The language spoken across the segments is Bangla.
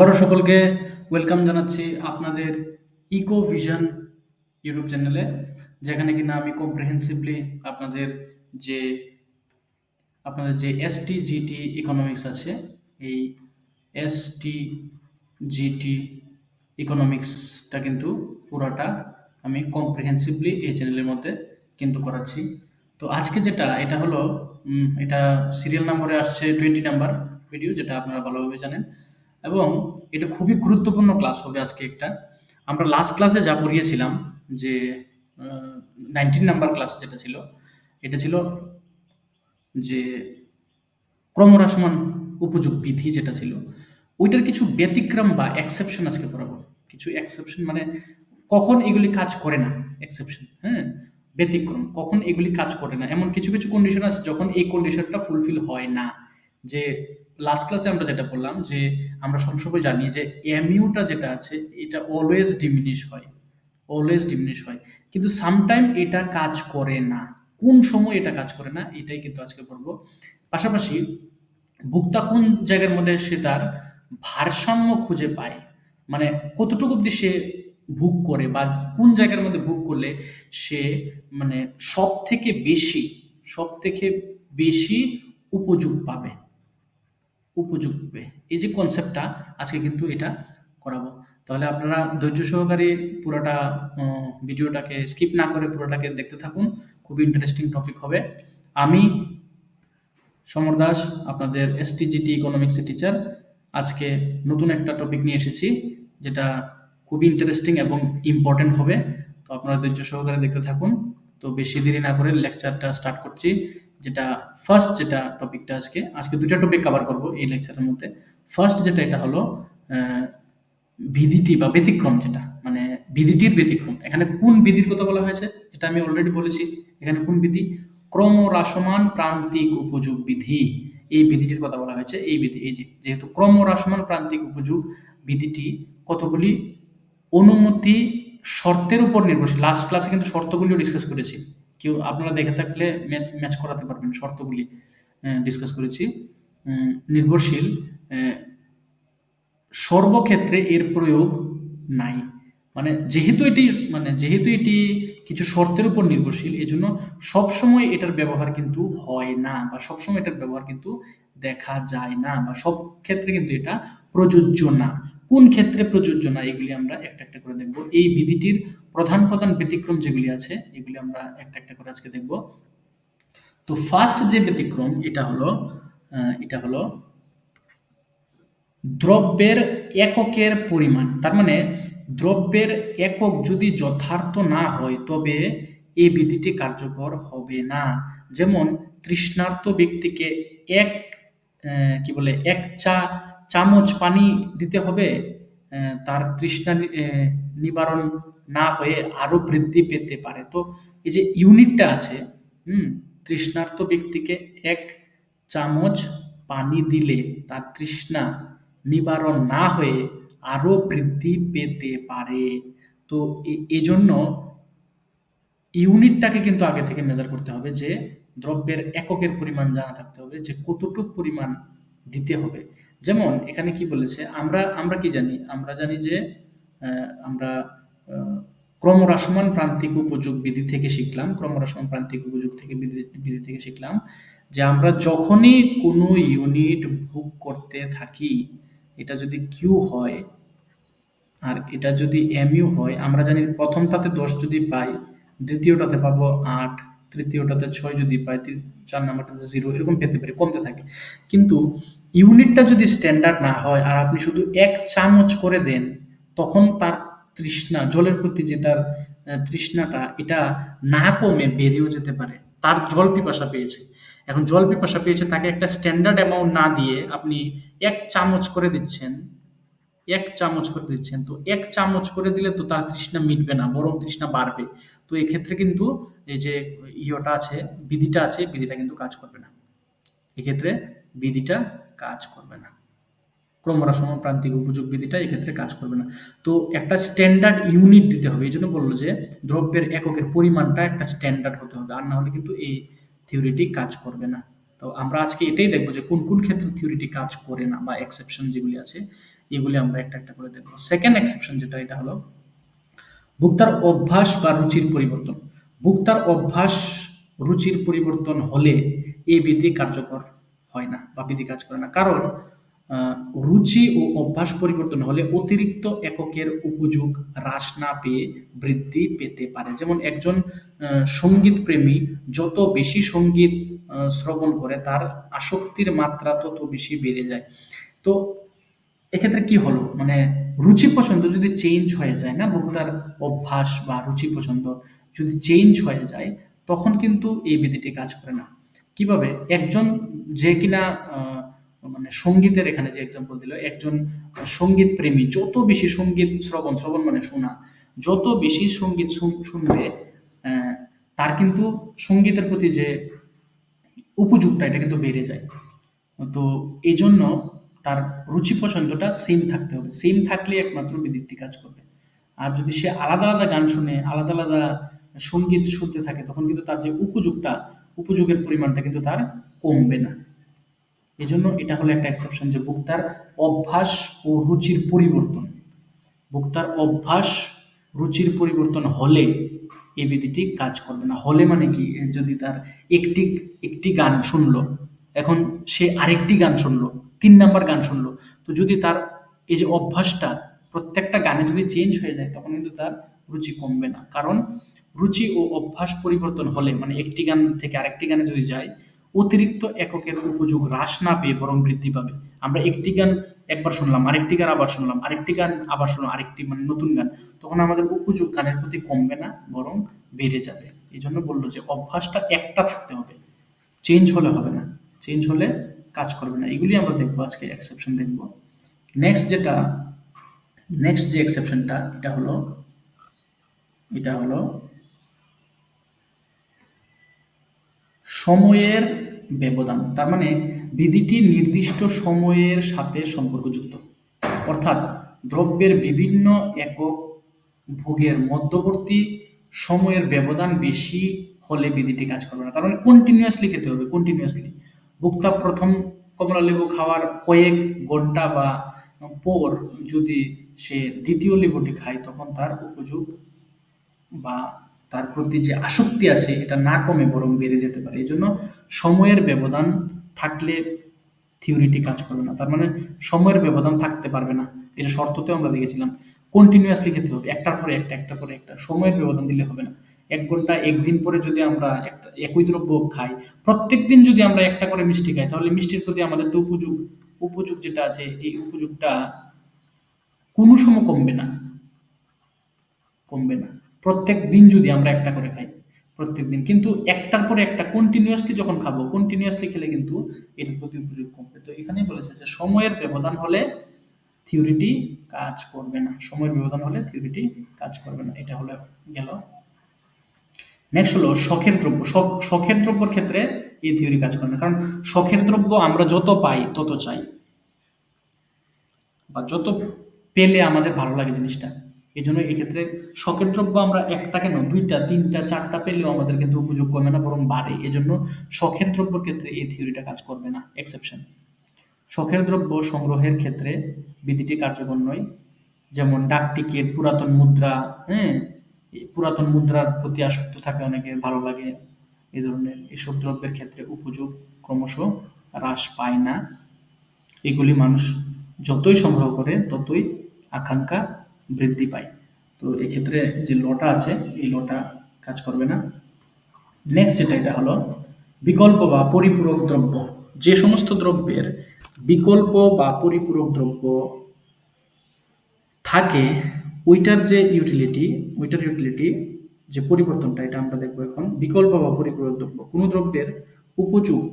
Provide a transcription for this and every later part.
আবারও সকলকে ওয়েলকাম জানাচ্ছি আপনাদের ইকো ভিশন ইউটিউব চ্যানেলে, যেখানে কিনা আমি কম্প্রিহেন্সিভলি আপনাদের যে আপনাদের যে এসটি জিটি ইকোনমিক্স আছে, এই এসটি জিটি ইকোনমিক্সটা কিন্তু পুরাটা আমি কম্প্রিহেন্সিভলি এই চ্যানেলের মধ্যে কিন্তু করাচ্ছি। তো আজকে যেটা এটা হলো এটা সিরিয়াল নম্বরে আসছে 20 নাম্বার ভিডিও, যেটা আপনারা ভালোভাবে জানেন, এবং এটা খুবই গুরুত্বপূর্ণ ক্লাস হবে আজকে একটা। আমরা লাস্ট ক্লাসে যা পড়িয়েছিলাম যে 19 নাম্বার ক্লাস যেটা ছিল, এটা ছিল যে ক্রমহ্রাসমান উপযোগ বিধি যেটা ছিল, ওইটার কিছু ব্যতিক্রম বা এক্সেপশন আজকে পড়াবো। কিছু এক্সেপশন মানে কখন এগুলি কাজ করে না, এক্সেপশন, হ্যাঁ, ব্যতিক্রম, কখন এগুলি কাজ করে না, এমন কিছু কিছু কন্ডিশন আছে যখন এই কন্ডিশনটা ফুলফিল হয় না। যে লাস্ট ক্লাসে আমরা যেটা বললাম যে আমরা সবসময় জানি যে এমইউটা যেটা আছে এটা অলওয়েজ ডিমিনিশ হয়, অলওয়েজ ডিমিনিশ হয়, কিন্তু সামটাইম এটা কাজ করে না। কোন সময় এটা কাজ করে না এটাই কিন্তু আজকে পড়বো। পাশাপাশি ভোক্তা কোন জায়গার মধ্যে সে তার ভারসাম্য খুঁজে পায়, মানে কতটুকু অব্দি সে ভোগ করে বা কোন জায়গার মধ্যে ভোগ করলে সে মানে সব থেকে বেশি সব থেকে বেশি উপযোগ পাবে, উপযোগ পাবে, এই যে কনসেপ্টটা আজকে কিন্তু এটা করাবো। তাহলে আপনারা ধৈর্য সহকারে পুরোটা ভিডিওটাকে স্কিপ না করে পুরোটাকে দেখতে থাকুন, খুবই ইন্টারেস্টিং টপিক হবে। আমি সমর দাস, আপনাদের এসটিজিটি ইকোনমিক্সের টিচার, আজকে নতুন একটা টপিক নিয়ে এসেছি যেটা খুবই ইন্টারেস্টিং এবং ইম্পর্টেন্ট হবে। তো আপনারা ধৈর্য সহকারে দেখতে থাকুন। তো বেশি দেরি না করে লেকচারটা স্টার্ট করছি। যেটা ফার্স্ট যেটা টপিকটা আজকে আজকে দুটা টপিক কভার করব এই লেকচারের মধ্যে। ফার্স্ট যেটা এটা হলো ভিডিটি বা ব্যতিক্রম, যেটা মানে বিধিটির ব্যতিক্রম। এখানে কোন বিধির কথা বলা হয়েছে যেটা আমি অলরেডি বলেছি। এখানে কোন বিধি? ক্রমহ্রাসমান প্রান্তিক উপযোগ বিধি, এই বিধিটির কথা বলা হয়েছে। এই বিধি, এই যে যেহেতু ক্রমহ্রাসমান প্রান্তিক উপযোগ বিধিটি কতগুলি অনুমতি শর্তের উপর নির্ভরশীল। লাস্ট ক্লাসে কিন্তু শর্তগুলিও ডিসকাস করেছি, কেউ আপনারা দেখে থাকলে ম্যাচ করাতে পারবেন, শর্তগুলি ডিসকাস করেছি। নির্ভরশীল, সর্বক্ষেত্রে এর প্রয়োগ নাই, যেহেতু এটি কিছু শর্তের উপর নির্ভরশীল, এজন্য সবসময় এটার ব্যবহার কিন্তু হয় না, বা সবসময় এটার ব্যবহার কিন্তু দেখা যায় না, বা সব ক্ষেত্রে কিন্তু এটা প্রযোজ্য না। কোন ক্ষেত্রে প্রযোজ্য না এগুলি আমরা একটা একটা করে দেখব। এই বিধিটির প্রধান প্রধান ব্যতিক্রম যেগুলি আছে এগুলি আমরা একটা একটা করে আজকে দেখব। তো ফার্স্ট যে ব্যতিক্রম এটা হলো দ্রব্যের এককের পরিমাণ। তার মানে দ্রব্যের একক যদি যথার্থ না হয় তবে এই বিধিটি কার্যকর হবে না। যেমন তৃষ্ণার্ত ব্যক্তিকে এক কি বলে এক চামচ পানি দিতে হবে, তার তৃষ্ণা নিবারণ না হয়ে আরো বৃদ্ধি পেতে পারে। তো এই যে ইউনিটটা আছে, তৃষ্ণার্ত ব্যক্তিকে এক চামচ পানি দিলে তার তৃষ্ণা নিবারণ না হয়ে আরো বৃদ্ধি পেতে পারে। তো এজন্য ইউনিটটাকে কিন্তু আগে থেকে মেজার করতে হবে, যে দ্রব্যের এককের পরিমাণ জানা থাকতে হবে যে কতটুক পরিমাণ দিতে হবে। যেমন এখানে কি বলেছে, আমরা আমরা কি জানি, আমরা জানি যে আমরা ক্রমহ্রাসমান প্রান্তিক উপযোগ বিধি থেকে শিখলাম, ক্রমহ্রাসমান প্রান্তিক উপযোগ থেকে বিধি থেকে শিখলাম যে আমরা যখনই কোনো ইউনিট ভোগ করতে থাকি, এটা যদি কিউ হয় আর এটা যদি এমইউ হয়, আমরা জানি প্রথমটাতে 10 যদি পাই, দ্বিতীয়টাতে পাবো 8, তৃতীয়টাতে 6 যদি পাই, 4 নাম্বারটাতে 0, এরকম পেতে পারি, কমতে থাকে। কিন্তু ইউনিটটা যদি স্ট্যান্ডার্ড না হয় আর আপনি শুধু 1 চামচ করে দেন, তখন তার তৃষ্ণা, জলের প্রতি যে তার তৃষ্ণাটা, এটা না কমে বেড়েও যেতে পারে। তার জল পিপাসা পেয়েছে, এখন জল পিপাসা পেয়েছে, তাকে একটা স্ট্যান্ডার্ড অ্যামাউন্ট না দিয়ে আপনি 1 চামচ করে দিচ্ছেন, 1 চামচ করে দিচ্ছেন। তো 1 চামচ করে দিলে তো তার তৃষ্ণা মিটবে না, বরং তৃষ্ণা বাড়বে। তো এক্ষেত্রে কিন্তু এই যে বিধিটা আছে, বিধিটা কিন্তু কাজ করবে না। এক্ষেত্রে বিধিটা কাজ করবে না, ক্রমহ্রাসমান প্রান্তিক উপযোগ বিধিটা এক্ষেত্রে কাজ করবে না। তো একটা স্ট্যান্ডার্ড ইউনিট দিতে হবে, এই জন্য বললো যে দ্রব্যের এককের পরিমাণটা একটা স্ট্যান্ডার্ড হতে হবে, আর না হলে কিন্তু এই থিওরিটি কাজ করবে না। তো আমরা আজকে এটাই দেখবো যে কোন কোন ক্ষেত্রে থিওরিটি কাজ করে না, বা এক্সেপশন যেগুলি আছে এগুলি আমরা একটা একটা করে দেখবো। সেকেন্ড এক্সেপশন যেটা, এটা হলো ভোক্তার অভ্যাস বা রুচির পরিবর্তন। ভোক্তার অভ্যাস রুচির পরিবর্তন হলে এই বিধি কার্যকর হয় না বা বিধি কাজ করে না। কারণ আহ, রুচি ও অভ্যাস পরিবর্তন হলে অতিরিক্ত এককের উপযোগ হ্রাস না পেয়ে বৃদ্ধি পেতে পারে। যেমন একজন সঙ্গীত প্রেমী যত বেশি সঙ্গীত শ্রবণ করে তার আসক্তির মাত্রা তত বেশি বেড়ে যায়। তো এক্ষেত্রে কি হলো, মানে রুচি পছন্দ যদি চেঞ্জ হয়ে যায় না, ভোক্তার অভ্যাস বা রুচি পছন্দ যদি চেঞ্জ হয়ে যায়, তখন কিন্তু এই বিধিটি কাজ করে না। কিভাবে? একজন যে কিনা মানে সঙ্গীতের এখানে যে এক্সাম্পল দিল, একজন সঙ্গীত প্রেমী যত বেশি সঙ্গীত শ্রবণ, শ্রবণ মানে শোনা, যত বেশি সঙ্গীত শুনবে, আহ, তার কিন্তু সঙ্গীতের প্রতি যে উপযোগটা এটা কিন্তু বেড়ে যায়। তো এই জন্য তার রুচি পছন্দটা সেম থাকতে হবে, সেম থাকলে একমাত্র বিদ্যুৎটি কাজ করবে। আর যদি সে আলাদা আলাদা গান শুনে, আলাদা আলাদা সঙ্গীত শুনতে থাকে, তখন কিন্তু তার যে উপযোগের পরিমাণটা কিন্তু তার কমবে না। এই জন্য এটা হলো একটা এক্সেপশন, যে ভোক্তার অভ্যাস ও রুচির পরিবর্তন, ভোক্তার অভ্যাস রুচির পরিবর্তন হলে এই বিধিটি কাজ করবে না। হলে মানে কি? যদি তার একটি একটি গান শুনলো, এখন সে আরেকটি গান শুনলো, 3 নাম্বার গান শুনলো, তো যদি তার এই যে অভ্যাসটা প্রত্যেকটা গানে যদি চেঞ্জ হয়ে যায়, তখন কিন্তু তার রুচি কমবে না। কারণ রুচি ও অভ্যাস পরিবর্তন হলে, মানে একটি গান থেকে আরেকটি গানে যদি যায়, অতিরিক্ত এককের উপযোগ হ্রাস না পেয়ে বরং বৃদ্ধি পাবে। আমরা একটি গান একবার শুনলাম, আরেকটি গান আবার শুনলাম, আরেকটি গান আবার শুনলাম, আরেকটি মানে নতুন গান, তখন আমাদের উপযোগ গানের প্রতি কমবে না, বরং বেড়ে যাবে। এই জন্য বললো যে অভ্যাসটা একটা থাকতে হবে, চেঞ্জ হলে হবে না, চেঞ্জ হলে কাজ করবে না। এগুলি আমরা দেখবো আজকে, এক্সেপশন দেখবো। নেক্সট যেটা, নেক্সট যে এক্সেপশনটা, এটা হলো সময়ের ব্যবধান। তার মানে বিধিটি নির্দিষ্ট সময়ের সাথে সম্পর্কযুক্ত, অর্থাৎ দ্রব্যের বিভিন্ন একক ভোগের মধ্যবর্তী সময়ের ব্যবধান বেশি হলে বিধিটি কাজ করবে না। তার মানে কন্টিনিউয়াসলি খেতে হবে, কন্টিনিউয়াসলি। ভোক্তা প্রথম কমলা লেবু খাওয়ার কয়েক ঘন্টা বা পর যদি সে দ্বিতীয় লেবুটি খায়, তখন তার উপযোগ বা তার প্রতি যে আসক্তি আছে এটা না কমে বরং বেড়ে যেতে পারে। এই জন্য সময়ের ব্যবধান থাকলে থিওরিটি কাজ করবে না। তার মানে সময়ের ব্যবধান থাকতে পারবে না, এটা শর্ততেও আমরা দেখেছিলাম। কন্টিনিউয়াসলি খেতে হবে, একটার পরে একটা, একটার পরে একটা, সময়ের ব্যবধান দিলে হবে না। 1 ঘন্টা, একদিন পরে যদি আমরা একটা একই দ্রব্য খাই, প্রত্যেক দিন যদি আমরা একটা করে মিষ্টি খাই, তাহলে মিষ্টির প্রতি আমাদের তো উপযোগ যেটা আছে, এই উপযোগটা কোনো সময় কমবে না, কমবে না। প্রত্যেক দিন যদি আমরা একটা করে খাই, প্রত্যেক দিন, কিন্তু একটার পরে একটা কন্টিনিউয়াসলি যখন খাবো, কন্টিনিউয়াসলি খেলে কিন্তু এটার প্রতি উপযোগ কমবে। তো এখানেই বলেছে যে সময়ের ব্যবধান হলে থিওরিটি কাজ করবে না, সময়ের ব্যবধান হলে থিওরিটি কাজ করবে না। এটা হলো গেল। নেক্সট হলো শখের দ্রব্য। শখের দ্রব্যের ক্ষেত্রে এই থিওরি কাজ করে না, কারণ শখের দ্রব্য আমরা যত পাই তত চাই, বা যত পেলে আমাদের ভালো লাগে জিনিসটা। এই জন্য এক্ষেত্রে শখের দ্রব্য আমরা একটা কেন, 2টা 3টা 4টা পেলেও আমাদের কিন্তু উপযোগ কমে না, বরং বাড়ে। এজন্য শখের দ্রব্যের ক্ষেত্রে এই থিওরিটা কাজ করবে না, এক্সেপশন। শখের দ্রব্য সংগ্রহের ক্ষেত্রে বিধিটি কার্যকর নয়। যেমন ডাক টিকিট, পুরাতন মুদ্রা, হ্যাঁ, এই পুরাতন মুদ্রার প্রতি আসক্ত থাকে অনেকের, ভালো লাগে, এই ধরনের এসব দ্রব্যের ক্ষেত্রে উপযোগ ক্রমশ হ্রাস পায় না। এগুলি মানুষ যতই সংগ্রহ করে ততই আকাঙ্ক্ষা বৃদ্ধি পায়। তো এক্ষেত্রে যে লটা আছে, এই লটা কাজ করবে না। নেক্সট যেটা, এটা হলো বিকল্প বা পরিপূরক দ্রব্য। যে সমস্ত দ্রব্যের বিকল্প বা পরিপূরক দ্রব্য থাকে, ওইটার ইউটিলিটি যে পরিবর্তনটা, এটা আমরা দেখবো এখন। বিকল্প বা পরিপূরক দ্রব্য কোনো দ্রব্যের উপযোগ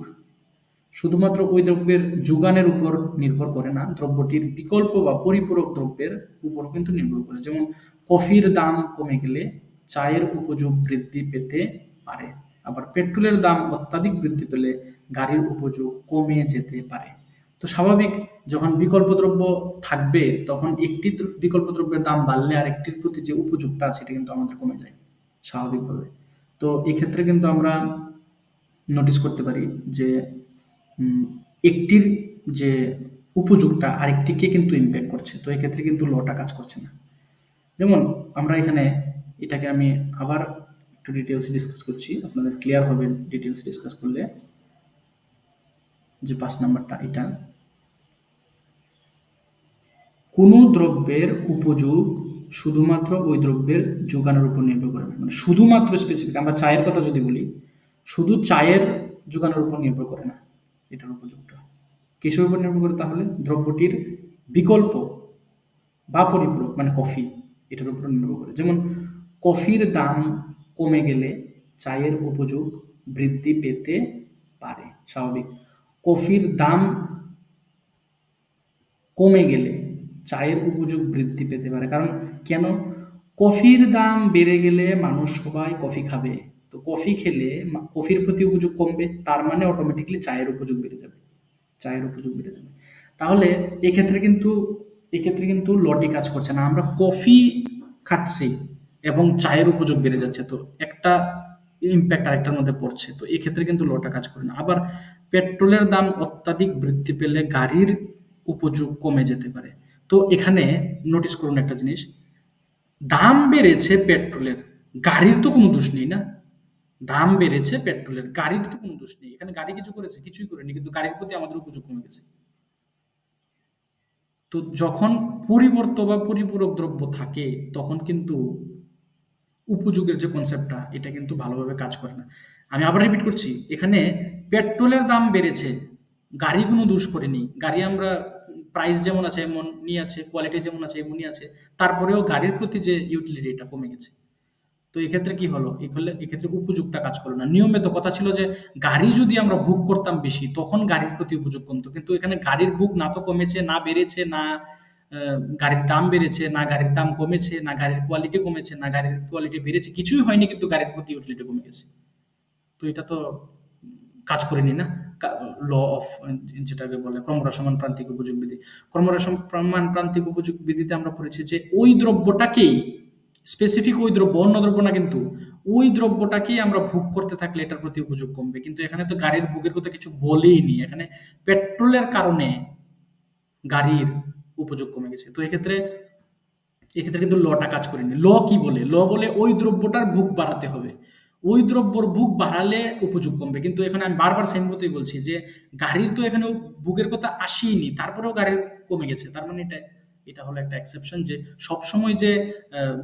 শুধুমাত্র ওই দ্রব্যের যোগানের উপর নির্ভর করে না, দ্রব্যটির বিকল্প বা পরিপূরক দ্রব্যের উপর কিন্তু নির্ভর করে। যেমন কফির দাম কমে গেলে চায়ের উপযোগ বৃদ্ধি পেতে পারে, আবার পেট্রোলের দাম অত্যাধিক বৃদ্ধি পেলে গাড়ির উপযোগ কমে যেতে পারে। তো স্বাভাবিক, যখন বিকল্প দ্রব্য থাকবে, তখন একটি বিকল্প দ্রব্যের দাম বাড়লে আরেকটির প্রতি যে উপযোগটা আছে এটা কিন্তু আমাদের কমে যায় স্বাভাবিকভাবে। তো এক্ষেত্রে কিন্তু আমরা নোটিস করতে পারি যে একটির যে উপযোগটা আরেকটিকে কিন্তু ইমপ্যাক্ট করছে, তো এক্ষেত্রে কিন্তু লটা কাজ করছে না। যেমন আমরা এখানে এটাকে আমি আবার একটু ডিটেলসে ডিসকাস করছি, আপনাদের ক্লিয়ার হবে ডিটেলসে ডিসকাস করলে। যে 5 নাম্বারটা, এটা কোনো দ্রব্যের উপযোগ শুধুমাত্র ওই দ্রব্যের যোগানের উপর নির্ভর করে না। মানে শুধুমাত্র স্পেসিফিক, আমরা চায়ের কথা যদি বলি, শুধু চায়ের যোগানের উপর নির্ভর করে না এটার উপযোগটা। কিসের উপর নির্ভর করে তাহলে? দ্রব্যটির বিকল্প বা পরিপূরক মানে কফি, এটার উপর নির্ভর করে। যেমন কফির দাম কমে গেলে চায়ের উপযোগ বৃদ্ধি পেতে পারে, স্বাভাবিক। কফির দাম কমে গেলে চায়ের উপযোগ বৃদ্ধি পেতে পারে। কারণ কেন? কফির দাম বেড়ে গেলে মানুষ সবাই কফি খাবে, তো কফি খেলে কফির প্রতি উপযোগ কমবে, তার মানে অটোমেটিকলি চায়ের উপযোগ বেড়ে যাবে, চায়ের উপযোগ বেড়ে যাবে। তাহলে এক্ষেত্রে কিন্তু লটি কাজ করছে না। আমরা কফি খাচ্ছি এবং চায়ের উপযোগ বেড়ে যাচ্ছে, তো একটা ইম্প্যাক্ট আরেকটার মধ্যে পড়ছে, তো এক্ষেত্রে কিন্তু লটা কাজ করে না। আবার পেট্রোলের দাম অত্যাধিক বৃদ্ধি পেলে গাড়ির উপযোগ কমে যেতে পারে। তো এখানে নোটিস করুন একটা জিনিস, দাম বেড়েছে পেট্রোলের, গাড়ির তো কোনো দোষ নেই না। দাম বেড়েছে পেট্রোলের, গাড়ির তো কোনো দোষ নেই। এখানে গাড়ি কিছু করেছে? কিছুই করেনি, কিন্তু গাড়ির প্রতি আমাদের উপযোগ কমে গেছে। তো যখন পরিবর্ত বা পরিপূরক দ্রব্য থাকে, তখন কিন্তু উপযোগের যে কনসেপ্টটা, এটা কিন্তু ভালোভাবে কাজ করে না। আমি আবার রিপিট করছি, এখানে পেট্রোলের দাম বেড়েছে, গাড়ি কোনো দোষ করেনি। গাড়ি আমরা প্রাইস যেমন আছে এমনই আছে, কোয়ালিটি যেমন আছে এমনই আছে, তারপরেও গাড়ির প্রতি যে ইউটিলিটি এটা কমে গেছে। তো এক্ষেত্রে কি হলো? এক্ষেত্রে উপযোগটা কাজ করলো না। নিয়মে তো কথা ছিল যে গাড়ি যদি আমরা বুক করতাম বেশি, তখন গাড়ির প্রতি উপযোগ কমতো। কিন্তু এখানে গাড়ির বুক না তো কমেছে, না বেড়েছে, না গাড়ির দাম বেড়েছে, না গাড়ির দাম কমেছে, না গাড়ির কোয়ালিটি কমেছে, না গাড়ির কোয়ালিটি বেড়েছে, কিছুই হয়নি, কিন্তু গাড়ির প্রতি ইউটিলিটি কমে গেছে। তো এটা তো কাজ করেনি না। ল অফ, যেটাকে বলে ক্রমহ্রাসমান প্রান্তিক উপযোগ বিধি। ক্রমহ্রাসমান প্রান্তিক উপযোগ বিধিতে আমরা পড়েছি যে ওই দ্রব্যটাকেই, স্পেসিফিক ওই দ্রব্য, অন্য দ্রব্য না, কিন্তু ওই দ্রব্যটাকেই আমরা ভোগ করতে থাকলে এটার প্রতি উপযোগ কমবে। কিন্তু এখানে তো গাড়ির ভোগের কথা কিছু বলেইনি, এখানে পেট্রোলের কারণে গাড়ির উপযোগ কমে গেছে। তো এক্ষেত্রে কিন্তু লটা কাজ করেনি। ল কি বলে? ল বলে ওই দ্রব্যটার ভোগ বাড়াতে হবে, ওই দ্রব্যর ভোগ বাড়ালে উপযোগ কমবে। কিন্তু এখানে আমি বারবার সেম কথাই বলছি যে গাড়ির তো এখানে ভোগের কথা আসেইনি, তারপরেও গাড়ির কমে গেছে। তার মানে এটা হলো একটা এক্সেপশন, যে সবসময় যে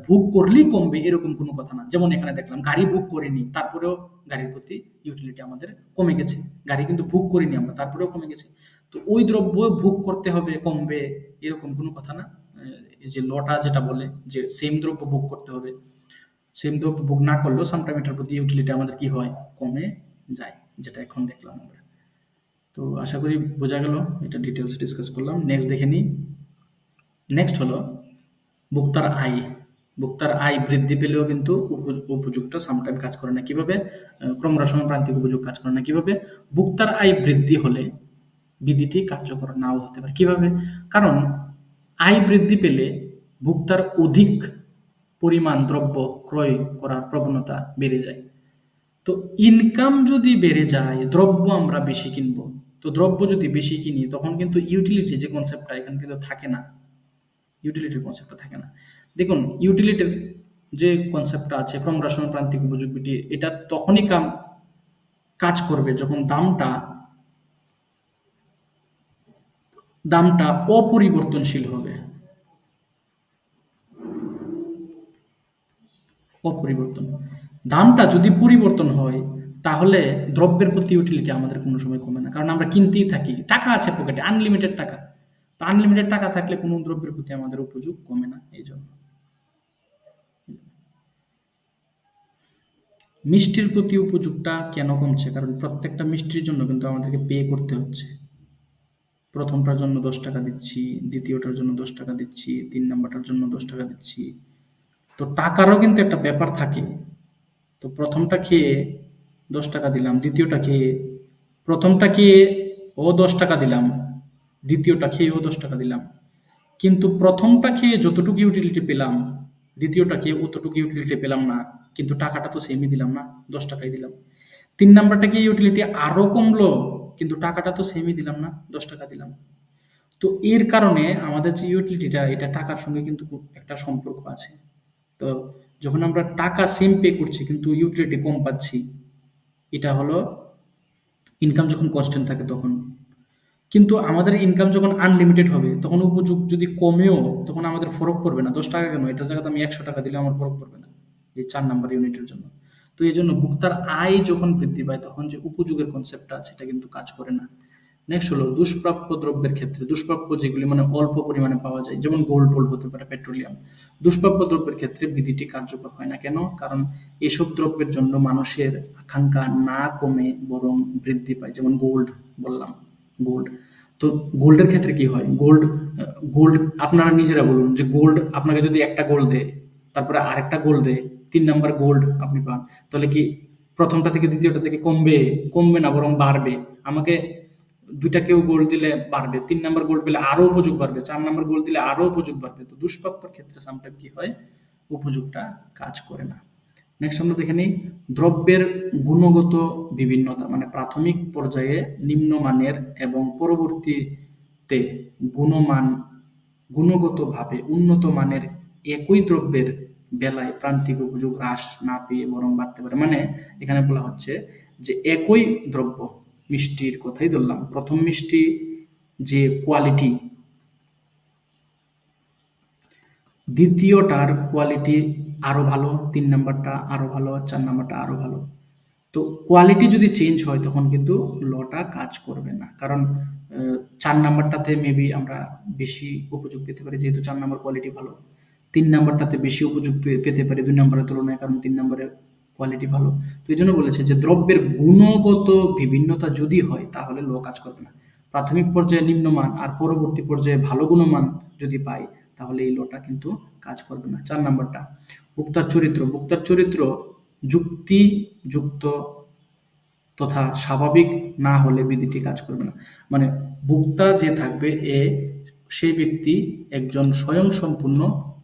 ভোগ করলেই কমবে এরকম কোনো কথা না। যেমন এখানে দেখলাম গাড়ি ভোগ করিনি, তারপরেও গাড়ির প্রতি ইউটিলিটি আমাদের কমে গেছে। গাড়ি কিন্তু ভোগ করিনি আমরা, তারপরেও কমে গেছে। তো ওই দ্রব্য ভোগ করতে হবে, কমবে এরকম কোনো কথা না। এই যে লটা যেটা বলে যে সেম দ্রব্য ভোগ করতে হবে, সেম দ্রব্য ভোগ না করলেও সামটাইম এটার প্রতি ইউটিলিটি আমাদের কি হয়? কমে যায়, যেটা এখন দেখলাম আমরা। তো আশা করি বোঝা গেল, এটা ডিটেলস ডিসকাস করলাম। নেক্সট দেখে নিই। নেক্সট হলো ভোক্তার আয়। ভোক্তার আয় বৃদ্ধি পেলেও কিন্তু উপযোগটা সামটাইম কাজ করে না। কিভাবে? ক্রমহ্রাসমান প্রান্তিক উপযোগ কাজ করে না। কিভাবে? ভোক্তার আয় বৃদ্ধি হলে বিধিটি কার্যকর নাও হতে পারে। কিভাবে? কারণ আয় বৃদ্ধি পেলে ভোক্তার অধিক পরিমাণ দ্রব্য ক্রয় করার প্রবণতা বেড়ে যায়। তো ইনকাম যদি বেড়ে যায়, দ্রব্য আমরা বেশি কিনবো। তো দ্রব্য যদি বেশি কিনি, তখন কিন্তু ইউটিলিটি যে কনসেপ্টটা এখানে কিন্তু থাকে না, ইউটিলিটির কনসেপ্টটা থাকে না। দেখুন, ইউটিলিটির যে কনসেপ্টটা আছে ক্রমহ্রাসমান প্রান্তিক উপযোগ বিধি, এটা তখনই কাজ করবে যখন দামটা অপরিবর্তনশীল হবে। অপরিবর্তন, দামটা যদি পরিবর্তন হয়, তাহলে দ্রব্যের প্রতি ইউটিলিটি আমাদের কোনো সময় কমে না, কারণ আমরা কিনতেই থাকি, টাকা আছে পকেটে, আনলিমিটেড টাকা। তো আনলিমিটেড টাকা থাকলে কোনো দ্রব্যের প্রতি আমাদের উপযোগ কমে না। এই জন্য মিষ্টির প্রতি উপযোগটা কেন কমছে? কারণ প্রত্যেকটা মিষ্টির জন্য কিন্তু আমাদেরকে পে করতে হচ্ছে। প্রথমটার জন্য 10 টাকা দিচ্ছি, দ্বিতীয়টার জন্য 10 টাকা দিচ্ছি, 3 নাম্বারটার জন্য 10 টাকা দিচ্ছি। তো টাকারও কিন্তু একটা ব্যাপার থাকে। তো প্রথমটা খেয়ে 10 টাকা দিলাম, দ্বিতীয়টা খেয়ে, প্রথমটা খেয়ে ও 10 টাকা দিলাম, দ্বিতীয়টা খেয়ে ও 10 টাকা দিলাম। কিন্তু প্রথমটা খেয়ে যতটুকু ইউটিলিটি পেলাম, দ্বিতীয়টা খেয়ে অতটুকু ইউটিলিটি পেলাম না, কিন্তু টাকাটা তো সেমই দিলাম না, 10 টাকাই দিলাম। 3 নাম্বারটা খেয়ে ইউটিলিটি আরো কমলো, কিন্তু টাকাটা তো সেমই দিলাম না, 10 টাকা দিলাম। তো এর কারণে আমাদের যে ইউটিলিটিটা এটা টাকার সঙ্গে কিন্তু খুব একটা সম্পর্ক আছে। তো যখন আমরা টাকা সেম পে করছি কিন্তু ইউটিলিটি কম পাচ্ছি, এটা হলো ইনকাম যখন কনস্ট্যান্ট থাকে তখন। কিন্তু আমাদের ইনকাম যখন আনলিমিটেড হবে তখন উপযোগ যদি কমেও তখন আমাদের ফরক পড়বে না। 10 টাকা কেন? এটার জায়গাতে আমি 100 টাকা দিলে আমার ফরক পড়বে না। এই 4 নাম্বার ইউনিটের জন্য। তো এইজন্য ভোক্তার আয় যখন বৃদ্ধি পায় তখন যে উপযোগের কনসেপ্টটা আছে এটা কিন্তু কাজ করে না। নেক্সট হলো দুষ্প্রাপ্য দ্রব্যের ক্ষেত্রে দুষ্প্রাপ্য যেগুলি মানে অল্প পরিমাণে পাওয়া যায় যেমন গোল্ড হতে পারে, পেট্রোলিয়াম। দুষ্প্রাপ্য দ্রব্যের ক্ষেত্রে বিধিটি কার্যকর হয় না কেন? কারণ এসব দ্রব্যের জন্য মানুষের আকাঙ্ক্ষা না কমে বরং বৃদ্ধি পায়। যেমন গোল্ড বললাম, গোল্ড। তো গোল্ডের ক্ষেত্রে কি হয়? গোল্ড আপনারা নিজেরা বলুন যে গোল্ড আপনাকে যদি একটা গোল্ড দেয়, তারপরে আরেকটা গোল্ড দেয়, ৩ নাম্বার গোল্ড আপনি পান। তাহলে কি প্রথমটা থেকে দ্বিতীয়টা থেকে কমবে? কমবে না বরং বাড়বে। আমাকে ২ টা কেউ গোল্ড দিলে বাড়বে। ৩ নাম্বার গোল্ড পেলে আরো উপযোগ বাড়বে। ৪ নাম্বার গোল্ড দিলে আরো উপযোগ বাড়বে। তো দুষ্প্রাপ্যর ক্ষেত্রে সামটাইম কি হয়? উপযোগটা কাজ করে না। নেক্সট আমরা দেখে নিই দ্রব্যের গুণগত বিভিন্নতা মানে প্রাথমিক পর্যায়ে নিম্নমানের এবং পরবর্তীতে গুণমান গুণগতভাবে উন্নত মানের একই দ্রব্যের বেলায় প্রান্তিক উপযোগ হ্রাস না পেয়ে বরং বাড়তে পারে। মানে এখানে বলা হচ্ছে যে একই দ্রব্য, মিষ্টির কথাই ধরলাম, প্রথম মিষ্টি যে কোয়ালিটি, দ্বিতীয়টার কোয়ালিটি আরো ভালো, ৩ নাম্বারটা আরো ভালো, ৪ নাম্বারটা আরো ভালো। তো কোয়ালিটি যদি চেঞ্জ হয় তখন কিন্তু লটা কাজ করবে না। কারণ ৪ নাম্বারটাতে মেবি আমরা বেশি উপযোগ পেতে পারি যেহেতু ৪ নাম্বার কোয়ালিটি ভালো। ৩ নাম্বারটাতে বেশি উপযোগ পেতে পারি ২ নাম্বারের তুলনায় কারণ ৩ নাম্বারের কোয়ালিটি ভালো। তো এইজন্য বলেছে যে দ্রব্যের গুণগত বিভিন্নতা যদি হয় তাহলে ল কাজ করবে না। প্রাথমিক পর্যায়ে নিম্নমান আর পরবর্তী পর্যায়ে ভালো গুণমান যদি পাই তাহলে এই লটা কিন্তু কাজ করবে না। ৪ নাম্বারটা ভোক্তার চরিত্র। ভোক্তার চরিত্র যুক্তিযুক্ত তথা স্বাভাবিক না হলে বিধিটি কাজ করবে না। মানে ভোক্তা যে থাকবে সেই ব্যক্তি একজন স্বয়ংসম্পূর্ণ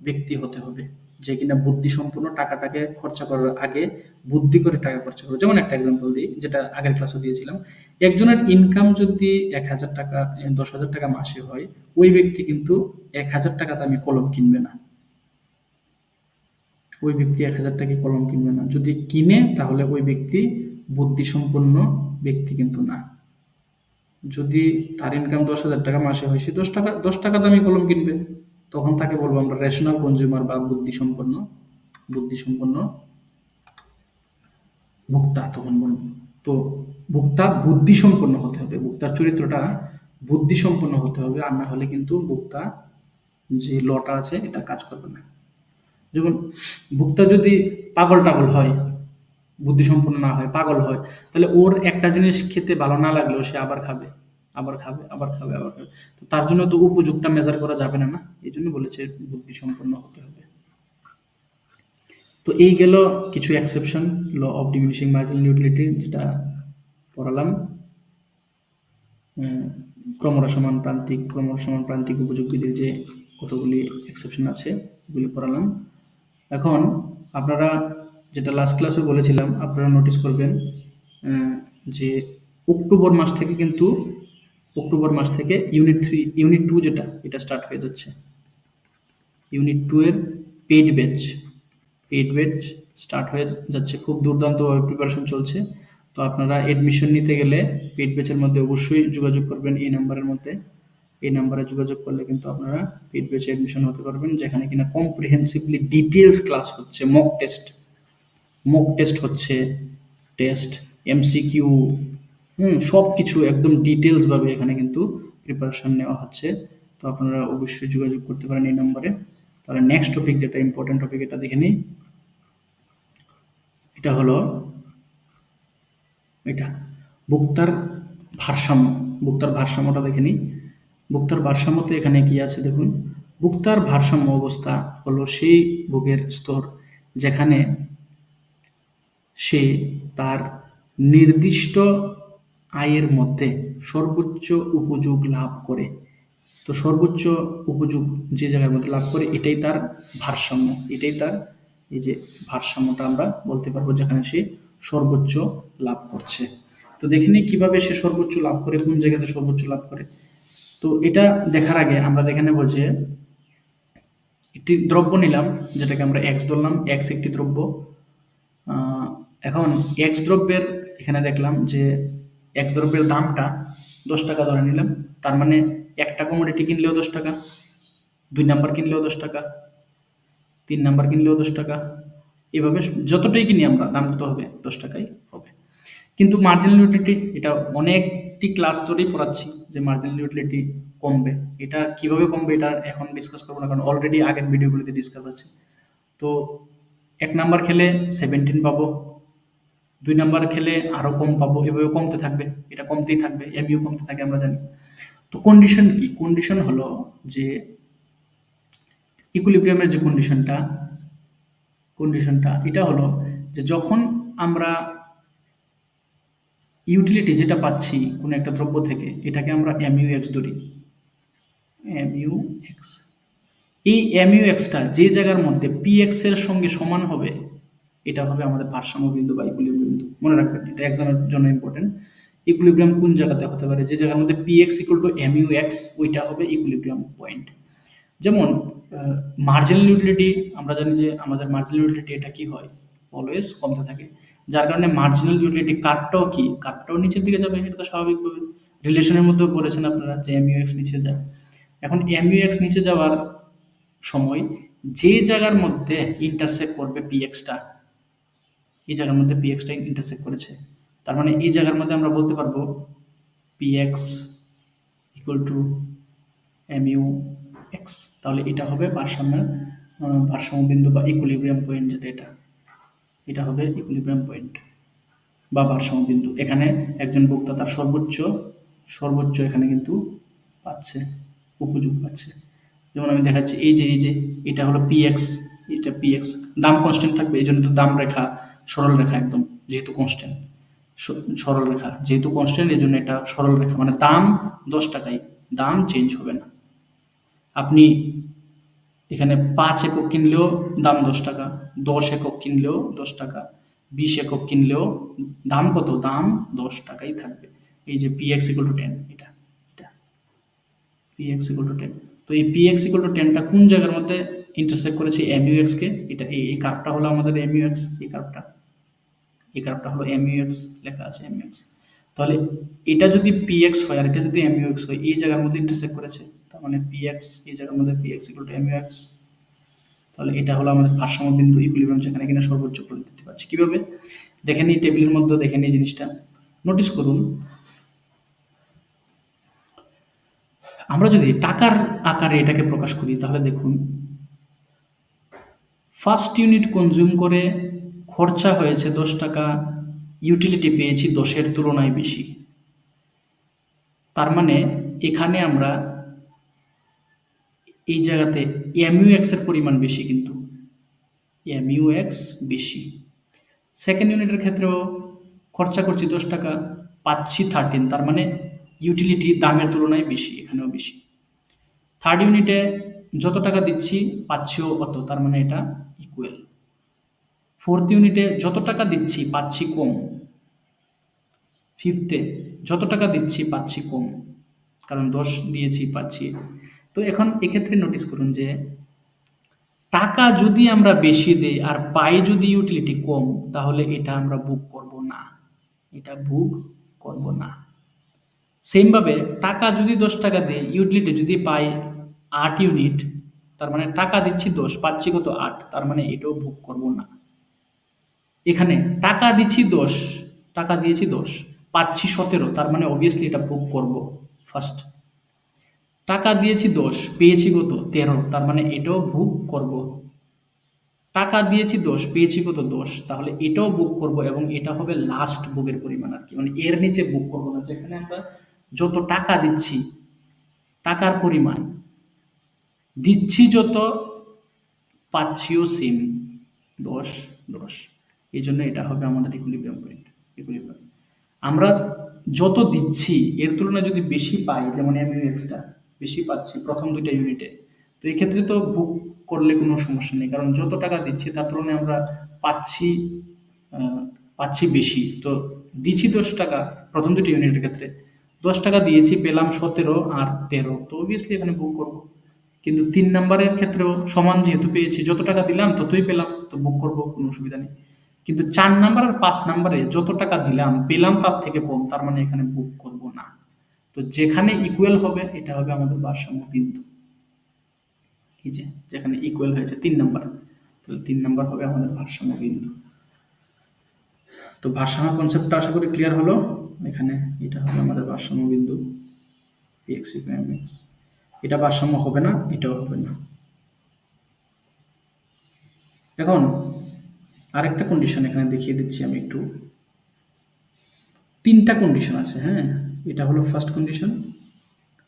ব্যক্তি হতে হবে যে কিনা বুদ্ধিসম্পন্ন, টাকাটাকে খরচা করার আগে বুদ্ধি করে টাকা খরচা করবে। যেমন একটা এক্সাম্পল দিই যেটা আগের ক্লাসে দিয়েছিলাম। একজনের ইনকাম যদি ১,০০০ টাকা ১০,০০০ টাকা মাসে হয় ওই ব্যক্তি কিন্তু ১,০০০ টাকা দামি কলম কিনবে না। ওই ব্যক্তি ১,০০০ টাকায় কলম কিনবে না। যদি কিনে তাহলে ওই ব্যক্তি বুদ্ধিসম্পন্ন ব্যক্তি কিন্তু না। যদি তার ইনকাম ১০,০০০ টাকা মাসে হয় সে ১০ টাকা দামি কলম কিনবে। তখন তাকে বলবো আমরা রেশনাল কনজিউমার বা বুদ্ধিসম্পন্ন ভোক্তা তখন বলবো। তো ভোক্তা বুদ্ধিসম্পন্ন হতে হবে, ভোক্তার চরিত্রটা বুদ্ধিসম্পন্ন হতে হবে, আর না হলে কিন্তু ভোক্তা যে লটা আছে এটা কাজ করবে না। যেমন ভোক্তা যদি পাগল হয়, বুদ্ধিসম্পন্ন না হয়, পাগল হয়, তাহলে ওর একটা জিনিস খেতে ভালো না লাগলেও সে আবার খাবে, আবার খাবে, আবার খাবে, আবার খাবে। তো তার জন্য তো উপযোগটা মেজার করা যাবে না, না? এই জন্য বলেছে বুদ্ধিসম্পন্ন হতে হবে। তো এই গেল কিছু exception law of diminishing marginal utility যেটা পড়ালাম। ক্রমহ্রাসমান সমান প্রান্তিক উপযোগ বিধির যে কতগুলি এক্সেপশন আছে এগুলি পড়ালাম। এখন আপনারা যেটা লাস্ট ক্লাসে বলেছিলাম আপনারা নোটিস করবেন যে অক্টোবর মাস থেকে ইউনিট 2 যেটা এটা স্টার্ট হয়ে যাচ্ছে। ইউনিট 2 এর পেইড ব্যাচ স্টার্ট হয়ে যাচ্ছে, খুব দুর্দান্তভাবে প্রিপারেশন চলছে। তো আপনারা এডমিশন নিতে গেলে পেইড ব্যাচের মধ্যে অবশ্যই যোগাযোগ করবেন এই নাম্বারে যোগাযোগ করলে কিন্তু আপনারা পেইড ব্যাচে এডমিশন হতে পারবেন, যেখানে কিনা কম্প্রিহেন্সিভলি ডিটেলস ক্লাস হচ্ছে, মক টেস্ট হচ্ছে, এমসিকিউ, সব কিছু একদম ডিটেলস ভাবে এখানে কিন্তু প্রিপারেশন নেওয়া হচ্ছে। তো আপনারা অবশ্যই যোগাযোগ করতে পারেন এই নাম্বারে। তাহলে নেক্সট টপিক যেটা ইম্পর্টেন্ট টপিক এটা দেখে নিই। এটা হলো এটা ভোক্তার ভারসাম্যটা দেখে নিই। ভোক্তার ভারসাম্যতে এখানে কি আছে দেখুন। ভোক্তার ভারসাম্য অবস্থা হলো সেই ভোগের স্তর যেখানে সে তার নির্দিষ্ট আয়ের মধ্যে সর্বোচ্চ উপযোগ লাভ করে। তো সর্বোচ্চ উপযোগ যে জায়গার মধ্যে লাভ করে এটাই তার ভারসাম্য, এটাই তার এই যে ভারসাম্যটা আমরা বলতে পারবো যেখানে সে সর্বোচ্চ লাভ করছে। তো দেখে নিই কিভাবে সে সর্বোচ্চ লাভ করে, কোন জায়গাতে সর্বোচ্চ লাভ করে। তো এটা দেখার আগে আমরা দেখে নেব যে একটি দ্রব্য নিলাম, যেটাকে আমরা এক্স ধরলাম, এক্স একটি দ্রব্য। আহ, এখন এক্স দ্রব্যের এখানে দেখলাম যে এক্স দ্রব্যের দামটা 10 টাকা ধরে নিলাম। তার মানে একটা কমোডিটি কিনলেও 10 টাকা, 2 নাম্বার কিনলেও 10 টাকা, 3 নাম্বার কিনলেও 10 টাকা, এভাবে যতটাই কিনি আমরা দাম কত হবে? 10 টাকাই হবে। কিন্তু মার্জিনাল ইউটিলিটি, এটা অনেকটি ক্লাস ধরেই পড়াচ্ছি যে মার্জিনাল ইউটিলিটি কমবে। এটা কিভাবে কমবে এটা এখন ডিসকাস করবো না, কারণ অলরেডি আগের ভিডিওগুলিতে ডিসকাস আছে। তো 1 নাম্বার খেলে 17 পাবো, 2 নাম্বার খেলে আরো কম পাবো, এভাবে কমতে থাকবে, এটা কমতেই থাকবে, এমইউ কমতে থাকে আমরা জানি। তো কন্ডিশন কি? কন্ডিশন হলো যে ইকুইলিব্রিয়ামের যে কন্ডিশনটা এটা হলো যে যখন আমরা ইউটিলিটি যেটা পাচ্ছি কোনো একটা দ্রব্য থেকে, এটাকে আমরা এমইউ এক্স ধরি, এমইউ এক্স। এই এমইউ এক্সটা যে জায়গার মধ্যে পি এক্স এর সঙ্গে সমান হবে, এটা হবে আমাদের ভারসাম্য বিন্দু বা ইকুইলিব্রিয়াম বিন্দু। মনে রাখবেন, এটা এক্সামের জন্য ইম্পর্টেন্ট। ইকুইলিব্রিয়াম কোন জায়গাতে হতে পারে? যে জায়গার মধ্যে P x equal to mu x, ওইটা হবে ইকুইলিব্রিয়াম পয়েন্ট। যেমন মার্জিনাল ইউটিলিটি, আমরা জানি যে আমাদের মার্জিনাল ইউটিলিটি এটা কি হয়? অলওয়েজ কমতে থাকে। যার কারণে মার্জিনাল ইউটিলিটি কার্ভটাও কি? কার্ভটাও নিচের দিকে যাবে, এটা তো স্বাভাবিকভাবে। রিলেশনের মধ্যেও বলেছেন আপনারা যে এমইউ এক্স নিচে যায়। এখন এমইউ এক্স নিচে যাওয়ার সময় যে জায়গার মধ্যে ইন্টারসেক্ট করবে পি এক্সটা, এই জায়গার মধ্যে পি এক্সটা ইন্টারসেক্ট করেছে, তার মানে এই জায়গার মধ্যে আমরা বলতে পারবো P x equal to mu x. তাহলে এটা হবে ভারসাম্য বিন্দু বা ইকুইলিব্রিয়াম পয়েন্ট, যেটা এটা হবে ইকুইলিব্রিয়াম পয়েন্ট বা ভারসাম্য বিন্দু। এখানে একজন ভোক্তা তার সর্বোচ্চ এখানে কিন্তু পাচ্ছে, উপযোগ পাচ্ছে। যেমন আমি দেখাচ্ছি, এই যে এটা হলো পি এক্স, এটা পি এক্স, দাম কনস্ট্যান্ট থাকবে, এই জন্য তো দাম রেখা সরল রেখা একদম, যেহেতু কনস্ট্যান্ট সরল রেখা, যেহেতু কনস্ট্যান্ট এই জন্য এটা সরল রেখা, মানে দাম 10 টাকাই, দাম চেঞ্জ হবে না। আপনি এখানে 5 একক কিনলেও দাম 10 টাকা, 10 একক কিনলেও 10 টাকা, 20 একক কিনলেও দাম কত? দাম 10 টাকাই থাকবে। এই যে পি এক্স ইকুয়াল টু 10, এটা এটা পি এক্স ইকুয়াল টু 10। তো এই পি এক্স ইকুয়াল টু 10টা কোন জায়গার মধ্যে ইন্টারসেক্ট করেছে? এমইউ এক্স কে। এটা এই কার্ভটা হলো আমাদের এমইউ এক্স, এই কার্ভটা হলো এমইউ এক্স, লেখা আছে এমইউ এক্স। তাহলে এটা যদি পি এক্স হয় আর এটা যদি এমইউ এক্স হয়, এই জায়গার মধ্যে ইন্টারসেক্ট করেছে, তার মানে পি এক্স, এই জায়গার মধ্যে P x equal to mu x. তাহলে এটা হলো আমাদের ভারসাম্য বিন্দু, ইকুইলিব্রিয়াম, যেখানে কিনা সর্বোচ্চ করে দিতে পারছি। কিভাবে দেখেন? এই টেবিলের মধ্যে দেখেন, এই জিনিসটা নোটিস করুন। আমরা যদি টাকার আকারে এটাকে প্রকাশ করি, তাহলে দেখুন, ফার্স্ট ইউনিট কনজিউম করে খরচা হয়েছে 10 টাকা, ইউটিলিটি পেয়েছি 10-এর তুলনায় বেশি। তার মানে এখানে আমরা এই জায়গাতে এমইউ এক্স এর পরিমাণ বেশি, কিন্তু এমইউ এক্স বেশি। সেকেন্ড ইউনিটের ক্ষেত্রেও খরচা করছি 10 টাকা, পাচ্ছি 13, তার মানে ইউটিলিটি দামের তুলনায় বেশি, এখানেও বেশি। থার্ড ইউনিটে যত টাকা দিচ্ছি পাচ্ছিও অত, তার মানে এটা ইকুয়াল। ফোর্থ ইউনিটে যত টাকা দিচ্ছি পাচ্ছি কম, ফিফথে যত টাকা দিচ্ছি পাচ্ছি কম, কারণ 10 দিয়েছি পাচ্ছি। তো এখন এক্ষেত্রে নোটিস করুন যে টাকা যদি আমরা বেশি দেই আর পাই যদি ইউটিলিটি কম, তাহলে এটা আমরা বুক করব না, এটা বুক করব না। সেমভাবে টাকা যদি 10 টাকা দেই, ইউটিলিটি যদি পাই 8 ইউনিট, তার মানে টাকা দিচ্ছি 10, পাচ্ছি কত? 8, তার মানে এটাও বুক করব না। এখানে টাকা দিচ্ছি 10, টাকা দিয়েছি 10, পাচ্ছি 17, তার মানে অবভিয়াসলি এটা বুক করব ফার্স্ট। টাকা দিয়েছি 10, পেয়েছি কত? 13, তার মানে এটাও বুক করব। টাকা দিয়েছি 10, পেয়েছি কত? 10, তাহলে এটাও বুক করব, এবং এটা হবে লাস্ট বুকের পরিমাণ আর কি, মানে এর নিচে বুক করব না। যেখানে আমরা যত টাকা দিচ্ছি, টাকার পরিমাণ দিচ্ছি যত, পাচ্ছিও সেম, 10 10, এই জন্য এটা হবে আমাদের ইকুইলিব্রিয়াম পয়েন্ট। ইকুইলিব্রিয়াম, আমরা যত দিচ্ছি এর তুলনায় যদি বেশি পাই, যেমন এমইউ এক্সটা বেশি পাচ্ছি প্রথম 2টা ইউনিটে, তো এই ক্ষেত্রে তো বুক করলে কোনো সমস্যা নেই, কারণ যত টাকা দিচ্ছি তার তুলনায় আমরা পাচ্ছি পাচ্ছি বেশি। তো দিচ্ছি 10 টাকা প্রথম 2টা ইউনিটের ক্ষেত্রে, 10 টাকা দিয়েছি, পেলাম 17 আর 13, তো অবভিয়াসলি এখানে বুক করব। কিন্তু 3 নাম্বারের ক্ষেত্রেও সমান যেহেতু পেয়েছি, যত টাকা দিলাম ততই পেলাম, তো বুক করব, কোনো অসুবিধা নেই। কিন্তু 4 নাম্বার আর 5 নাম্বারে যত টাকা দিলাম পেলাম তার থেকে কম, তার মানে এখানে বুক করব না। তো যেখানে ইকুয়াল হবে এটা হবে আমাদের ভারসাম্য বিন্দু। এই যে যেখানে ইকুয়াল হয়েছে 3 নাম্বার, তাহলে 3 নাম্বার হবে আমাদের ভারসাম্য বিন্দু। তো ভারসাম্য কনসেপ্টটা আশা করি ক্লিয়ার হলো। এখানে এটা হবে আমাদের ভারসাম্য বিন্দু px mx। এটা ভারসাম্য হবে না, এটাও হবে না। এখন আরেকটা কন্ডিশন এখানে দেখিয়ে দিচ্ছি আমি একটু। 3টা কন্ডিশন আছে, হ্যাঁ, এটা হলো ফার্স্ট কন্ডিশন,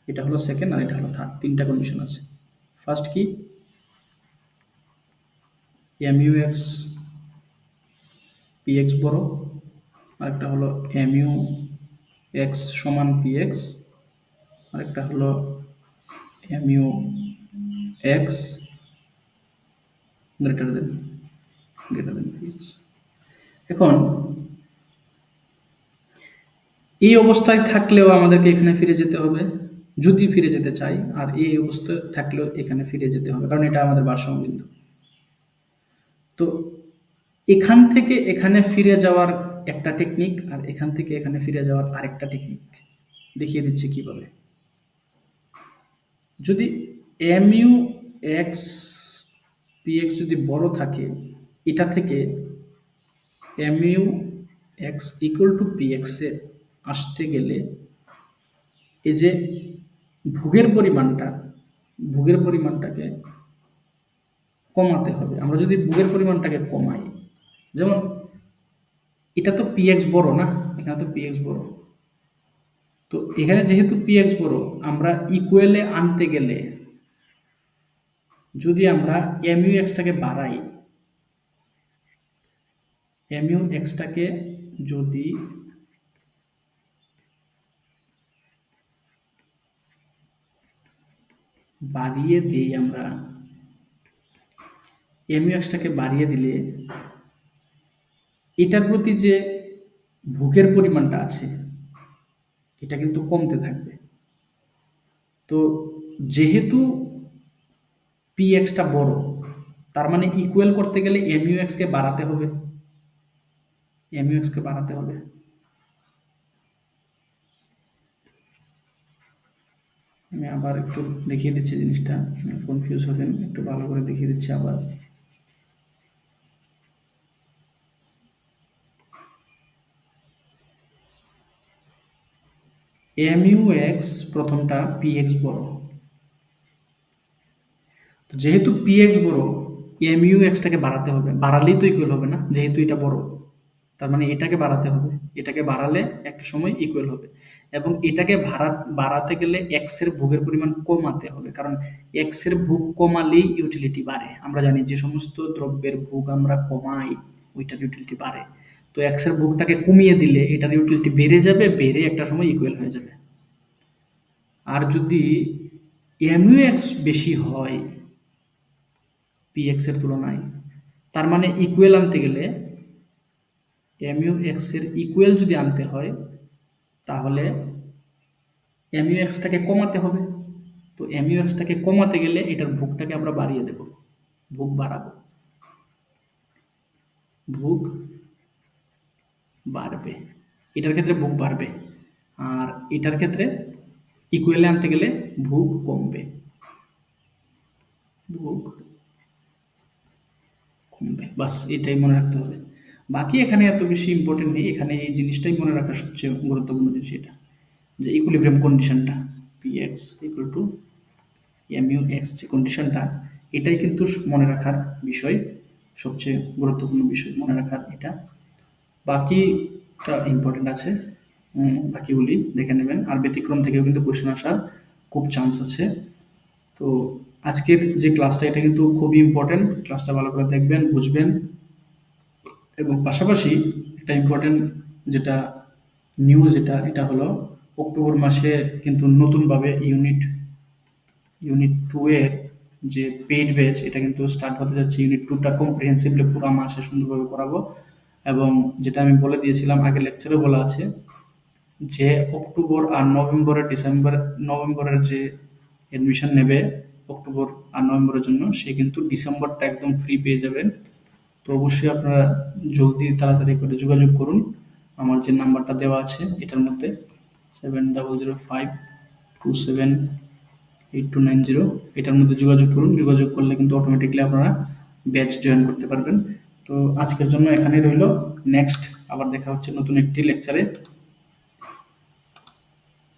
এটা হলো সেকেন্ড, আর এটা হলো থার্ড। 3টা কন্ডিশন আছে। ফার্স্ট কি, mux px বড়, আরেকটা হলো mux সমান px, আরেকটা হলো mux গ্রেটার দেন px। এখন এই অবস্থায় থাকলেও আমাদেরকে এখানে ফিরে যেতে হবে যদি ফিরে যেতে চাই, আর এই অবস্থায় থাকলেও এখানে ফিরে যেতে হবে, কারণ এটা আমাদের ভারসাম্য বিন্দু। তো এখান থেকে এখানে ফিরে যাওয়ার একটা টেকনিক, আর এখান থেকে এখানে ফিরে যাওয়ার আরেকটা টেকনিক দেখিয়ে দিচ্ছি কিভাবে। যদি mu x px যদি বড় থাকে, এটা থেকে mu x equal to px এ আসতে গেলে এই যে ভোগের পরিমাণটাকে কমাতে হবে। আমরা যদি ভোগের পরিমাণটাকে কমাই, যেমন এটা তো px বড় না, এখানে তো px বড়, তো এখানে যেহেতু px বড়, আমরা ইকুয়ালে আনতে গেলে যদি আমরা mu x-টাকে বাড়াই, mu x-টাকে যদি বাড়িয়ে দিই, আমরা mu x-টাকে বাড়িয়ে দিলে এটার প্রতি যে ভোগের পরিমাণটা আছে এটা কিন্তু কমতে থাকবে। তো যেহেতু px-টা বড়, তার মানে ইকুয়াল করতে গেলে mu x-কে বাড়াতে হবে, mu x-কে বাড়াতে হবে। আমি আবার একটু দেখিয়ে দিচ্ছি জিনিসটা, কনফিউজ হবেন, একটু ভালো করে দেখিয়ে দিচ্ছি আবার। mu(x) প্রথমটা px বড়, তো যেহেতু px বড় mu(x)টাকে বাড়াতে হবে, বাড়ালেই তো ইকুয়াল হবে না, যেহেতু এটা বড়, তার মানে এটাকে বাড়াতে হবে, এটাকে বাড়ালে একটা সময় ইকুয়াল হবে। এবং এটাকে বাড়াতে গেলে x এর ভোগের পরিমাণ কমাতে হবে, কারণ x এর ভোগ কমালেই ইউটিলিটি বাড়ে। আমরা জানি যে সমস্ত দ্রব্যের ভোগ আমরা কমাই ওইটার ইউটিলিটি বাড়ে। তো x এর ভোগটাকে কমিয়ে দিলে এটার ইউটিলিটি বেড়ে যাবে, বেড়ে একটা সময় ইকুয়াল হয়ে যাবে। আর যদি mu(x) বেশি হয় px এর তুলনায়, তার মানে ইকুয়াল আনতে গেলে mu(x) এর ইকুয়াল যদি আনতে হয়, তাহলে mu(x)টাকে কমাতে হবে। তো mu(x)টাকে কমাতে গেলে এটার ভোগটাকে আমরা বাড়িয়ে দেব, ভোগ বাড়াবো, ভোগ বাড়বে, এটার ক্ষেত্রে ভোগ বাড়বে, আর এটার ক্ষেত্রে ইকুয়ালে আনতে গেলে ভোগ কমবে, ভোগ কমবে, বাস এটাই মনে রাখতে হবে। বাকি এখানে এত বেশি ইম্পর্টেন্ট নেই, এখানে এই জিনিসটাই মনে রাখা সবচেয়ে গুরুত্বপূর্ণ জিনিস, এটা যে ইকুইলিব্রিয়াম কন্ডিশনটা px ইকুয়াল টু mu(x) যে কন্ডিশনটা, এটাই কিন্তু মনে রাখার বিষয়, সবচেয়ে গুরুত্বপূর্ণ বিষয় মনে রাখার এটা। বাকিটা ইম্পর্টেন্ট আছে, বাকিগুলি দেখে নেবেন। আর ব্যতিক্রম থেকেও কিন্তু কোশ্চেন আসার খুব চান্স আছে। তো আজকের যে ক্লাসটা এটা কিন্তু খুবই ইম্পর্টেন্ট, ক্লাসটা ভালো করে দেখবেন, বুঝবেন। এবং পাশাপাশি একটা ইম্পর্টেন্ট যেটা নিউজ, এটা হলো অক্টোবর মাসে কিন্তু নতুনভাবে ইউনিট 2 এর যে পেইড ব্যাচ এটা কিন্তু স্টার্ট হতে যাচ্ছে। ইউনিট 2টা কম্প্রিহেন্সিভলি পুরো মাসে সুন্দরভাবে করাবো, এবং যেটা আমি বলে দিয়েছিলাম আগের লেকচারে বলা আছে যে অক্টোবর আর নভেম্বরের যে অ্যাডমিশন নেবে অক্টোবর আর নভেম্বরের জন্য, সে কিন্তু ডিসেম্বরটা একদম ফ্রি পেয়ে যাবেন। তো অবশ্যই আপনারা জলদি তাড়াতাড়ি করে যোগাযোগ করুন আমার যে নাম্বারটা দেওয়া আছে এটার মধ্যে, 7005278290, এটার মধ্যে যোগাযোগ করুন। যোগাযোগ করলে কিন্তু অটোমেটিকলি আপনারা ব্যাচ জয়েন করতে পারবেন। তো আজকের জন্য এখানেই রইল। নেক্সট আবার দেখা হচ্ছে নতুন একটি লেকচারে।